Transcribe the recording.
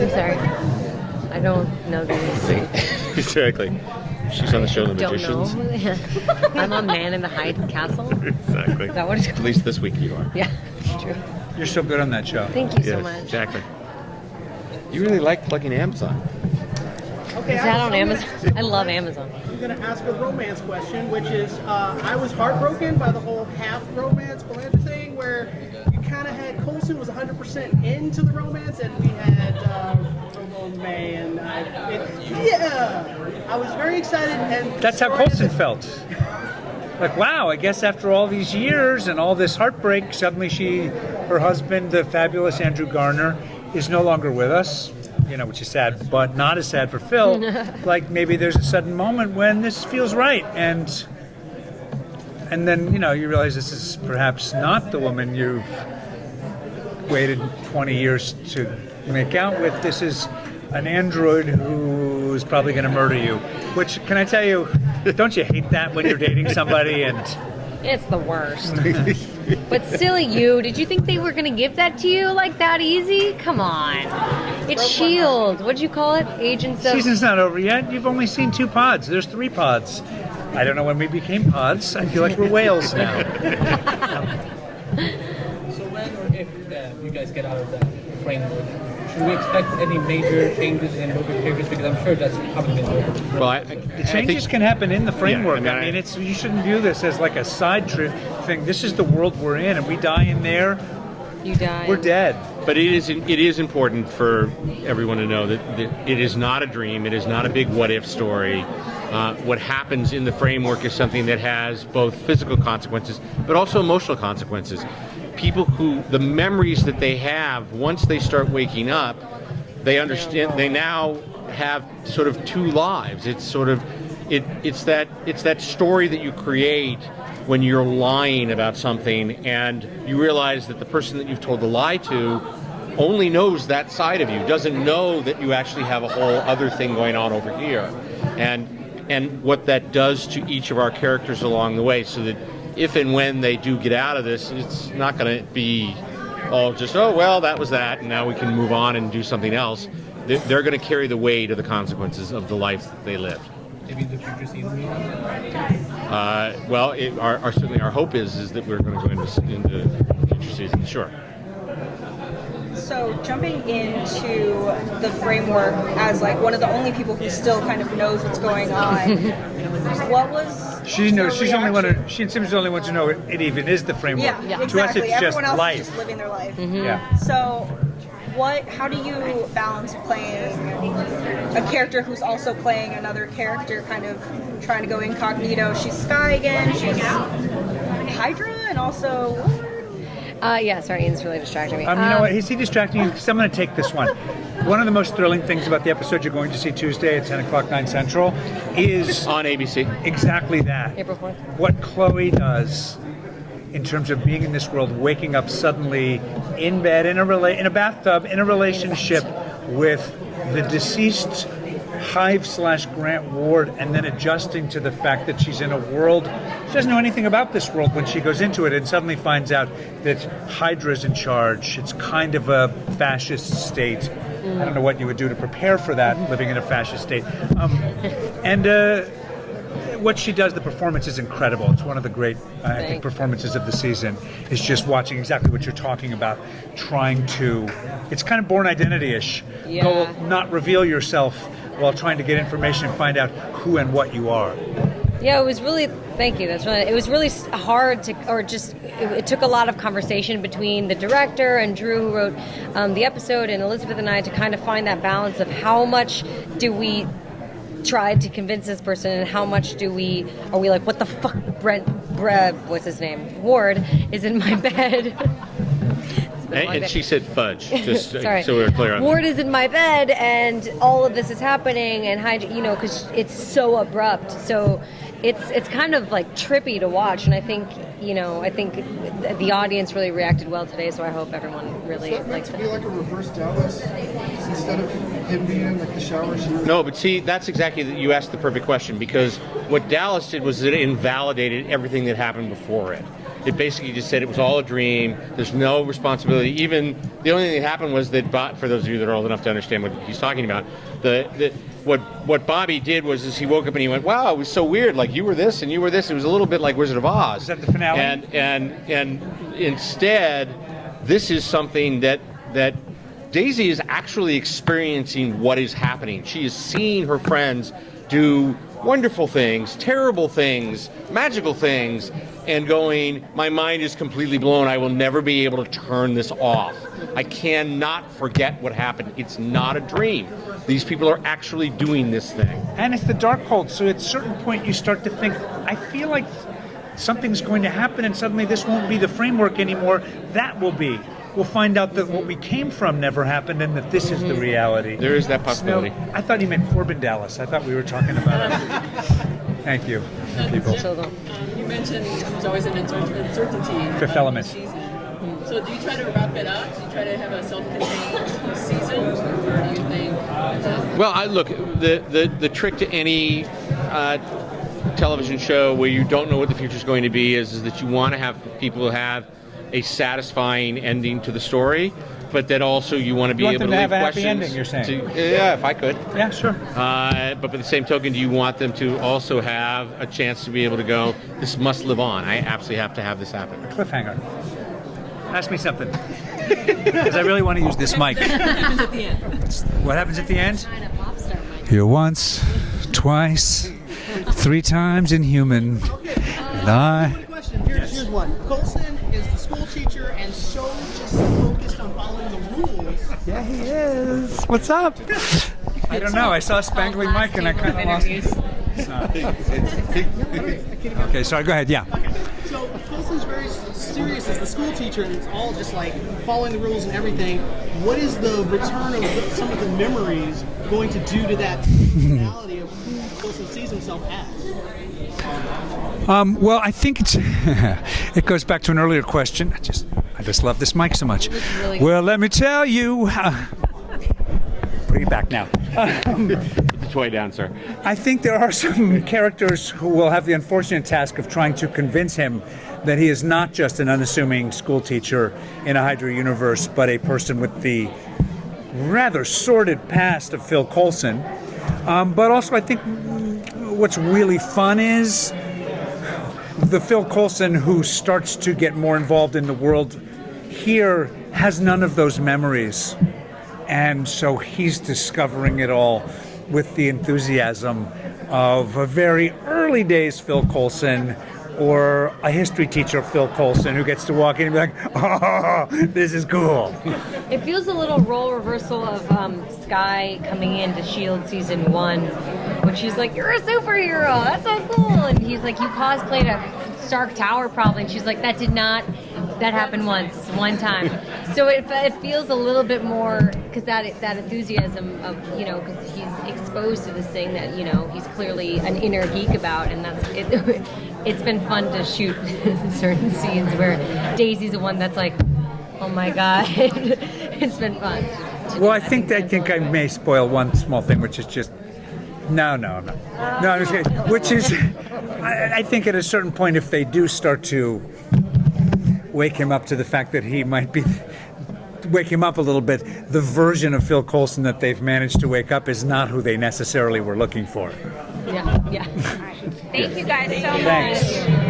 I'm sorry. I don't know these. Exactly. She's on the show The Magicians. Don't know. I'm a man in the Hyde Castle. Exactly. Is that what it's At called? least this week you are. Yeah, it's true. You're so good on that show. Thank you so Yes, much. exactly. You really like plugging Amazon. Okay, Is that on Amazon? I love Amazon. I'm going to ask a romance question, which is, I was heartbroken by the whole half romance Belinda thing, where you kind of had Coulson was 100% into the romance, and we had May, and I was very excited. And That's how Coulson felt. Like, wow, I guess after all these years and all this heartbreak, suddenly her husband, the fabulous Andrew Garner, is no longer with us. You know, which is sad, but not as sad for Phil. Like, maybe there's a sudden moment when this feels right, and then, you know, you realize this is perhaps not the woman you've waited 20 years to make out with. This is an android who's probably going to murder you. Which, can I tell you, don't you hate that when you're dating somebody and... It's the worst. But silly you, did you think they were going to give that to you like that easy? Come on. It's S.H.I.E.L.D. What'd you call it? Agents of... Season's not over yet. You've only seen 2 pods. There's 3 pods. I don't know when we became pods. I feel like we're whales now. So when or if you guys get out of that framework, should we expect any major changes in movie characters? Because I'm sure that's probably been over. Well, The changes can happen in the framework. Yeah, I mean, it's you shouldn't view this as like a side trip thing. This is the world we're in, and we die in there, You died. we're dead. But it is important for everyone to know that it is not a dream. It is not a big what-if story. What happens in the framework is something that has both physical consequences, but also emotional consequences. People the memories that they have, once they start waking up, they understand, they now have sort of 2 lives. It's sort of, it's that story that you create when you're lying about something and you realize that the person that you've told the lie to only knows that side of you, doesn't know that you actually have a whole other thing going on over here. And what that does to each of our characters along the way, so that if and when they do get out of this, it's not going to be all just, oh, well, that was that, and now we can move on and do something else. They're going to carry the weight of the consequences of the life that they lived. Maybe the future season. Well, certainly our hope is that we're going to go into future seasons, sure. So jumping into the framework as like one of the only people who still kind of knows what's going on, what was She knows. your She's the only one. reaction? She seems the only one to know it even is the framework. Yeah, To us, exactly. it's just Everyone else life. is just living their life. Yeah. So, how do you balance playing a character who's also playing another character, kind of trying to go incognito? She's Sky again. She's Hydra, and also. Yeah, sorry, Ian's really distracting me. You know what? Is he distracting you? Because I'm going to take this one. One of the most thrilling things about the episode you're going to see Tuesday at 10 o'clock, 9 Central, is On ABC. exactly that. April 4th. What Chloe does in terms of being in this world, waking up suddenly in bed, in a bathtub, in a relationship with the deceased Hive/Grant Ward, and then adjusting to the fact that she's in a world, she doesn't know anything about this world when she goes into it, and suddenly finds out that Hydra's in charge. It's kind of a fascist state. I don't know what you would do to prepare for that, living in a fascist state. What she does, the performance is incredible. It's one of the great, I think, performances of the season, is just watching exactly what you're talking about, trying to, it's kind of Born Identity-ish. Yeah. Go not reveal yourself while trying to get information and find out who and what you are. Yeah, it was really, thank you, it was really hard to, it took a lot of conversation between the director and Drew, who wrote the episode, and Elizabeth and I, to kind of find that balance of how much do we try to convince this person and how much are we like, what the fuck, what's his name? Ward is in my bed. And she said fudge, just Sorry. so we're clear on Ward that. is in my bed, and all of this is happening, and because it's so abrupt. So it's kind of like trippy to watch, and I think the audience really reacted well today. So I hope everyone really likes it. Be like a reverse Dallas instead of him being in like the shower. No, but see, that's exactly, you asked the perfect question, because what Dallas did was it invalidated everything that happened before it. It basically just said it was all a dream. There's no responsibility. Even the only thing that happened was that, for those of you that are old enough to understand what he's talking about, what Bobby did was he woke up and he went, wow, it was so weird. Like, you were this and you were this. It was a little bit like Wizard of Oz. Is that the finale? And instead, this is something that Daisy is actually experiencing what is happening. She is seeing her friends do wonderful things, terrible things, magical things, and going, my mind is completely blown. I will never be able to turn this off. I cannot forget what happened. It's not a dream. These people are actually doing this thing. And it's the Darkhold, so at a certain point you start to think, I feel like something's going to happen and suddenly this won't be the framework anymore. That will be. We'll find out that what we came from never happened and that this is the reality. There is that possibility. No, I thought he meant Corbin Dallas. I thought we were talking about Thank you, people. You mentioned there's always an uncertainty. Fifth Element. So do you try to wrap it up? Do you try to have a self-contained season? Or do you think... Well, look, the trick to any television show where you don't know what the future is going to be is that you want to have people have a satisfying ending to the story, but that also you want to be able to leave questions. Ending, you're saying? Yeah, if I could. Yeah, sure. But by the same token, do you want them to also have a chance to be able to go, this must live on. I absolutely have to have this happen. Cliffhanger. Ask me something. Because I really want to use this mic. What happens at the end? What happens at the end? Here once, twice, 3 times inhuman. And I... Question. Here's one. Coulson is the school teacher and so just focused on following the rules. Yeah, he is. What's up? I don't know. I saw a spangling mic and I kind of lost it. Okay, sorry. Go ahead. Yeah. Okay. So Coulson's very serious as the school teacher, and it's all just like following the rules and everything. What is the return of some of the memories going to do to that personality of who Coulson sees himself as? Well, I think it goes back to an earlier question. I just love this mic so much. Well, let me tell you. Bring it back now. Put the toy down, sir. I think there are some characters who will have the unfortunate task of trying to convince him that he is not just an unassuming school teacher in a Hydra universe, but a person with the rather sordid past of Phil Coulson. But also, I think what's really fun is the Phil Coulson who starts to get more involved in the world here has none of those memories. And so he's discovering it all with the enthusiasm of a very early days Phil Coulson or a history teacher Phil Coulson who gets to walk in and be like, oh, this is cool. It feels a little role reversal of Skye coming into S.H.I.E.L.D. season 1, when she's like, you're a superhero, that's so cool. And he's like, you cosplayed a Stark Tower probably. And she's like, that happened one time. So it feels a little bit more, because that enthusiasm of, because he's exposed to this thing that, he's clearly an inner geek about, and that's it. It's been fun to shoot certain scenes where Daisy's the one that's like, oh my God. It's been fun. Well, I think I may spoil one small thing, which is just, no, I'm just kidding. Which is, I think at a certain point, if they do start to wake him up to the fact that he might be, wake him up a little bit, the version of Phil Coulson that they've managed to wake up is not who they necessarily were looking for. Yeah. Thank you guys so much. Thanks.